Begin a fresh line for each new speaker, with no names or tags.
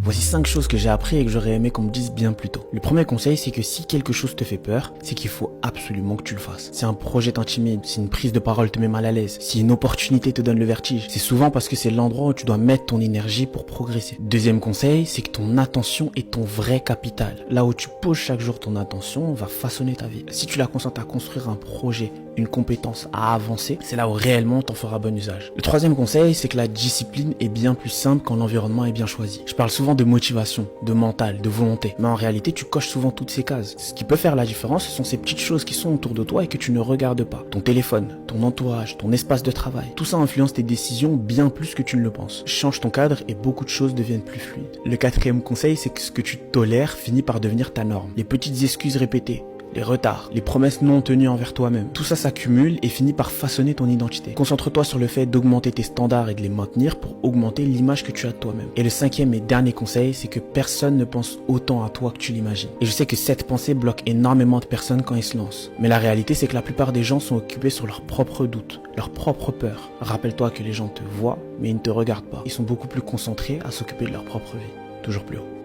Voici 5 choses que j'ai appris et que j'aurais aimé qu'on me dise bien plus tôt. Le premier conseil, c'est que si quelque chose te fait peur, c'est qu'il faut absolument que tu le fasses. Si un projet t'intimide, si une prise de parole te met mal à l'aise, si une opportunité te donne le vertige, c'est souvent parce que c'est l'endroit où tu dois mettre ton énergie pour progresser. Deuxième conseil, c'est que ton attention est ton vrai capital. Là où tu poses chaque jour ton attention va façonner ta vie. Si tu la concentres à construire un projet, une compétence, à avancer, c'est là où réellement t'en feras bon usage. Le troisième conseil, c'est que la discipline est bien plus simple quand l'environnement est bien choisi. Je parle souvent de motivation, de mental, de volonté, mais en réalité tu coches souvent toutes ces cases. Ce qui peut faire la différence, ce sont ces petites choses qui sont autour de toi et que tu ne regardes pas. Ton téléphone, ton entourage, ton espace de travail, tout ça influence tes décisions bien plus que tu ne le penses. Change ton cadre et beaucoup de choses deviennent plus fluides. Le quatrième conseil, c'est que ce que tu tolères finit par devenir ta norme. Les petites excuses répétées, les retards, les promesses non tenues envers toi-même. Tout ça s'accumule et finit par façonner ton identité. Concentre-toi sur le fait d'augmenter tes standards et de les maintenir pour augmenter l'image que tu as de toi-même. Et le cinquième et dernier conseil, c'est que personne ne pense autant à toi que tu l'imagines. Et je sais que cette pensée bloque énormément de personnes quand ils se lancent. Mais la réalité, c'est que la plupart des gens sont occupés sur leurs propres doutes, leurs propres peurs. Rappelle-toi que les gens te voient, mais ils ne te regardent pas. Ils sont beaucoup plus concentrés à s'occuper de leur propre vie. Toujours plus haut.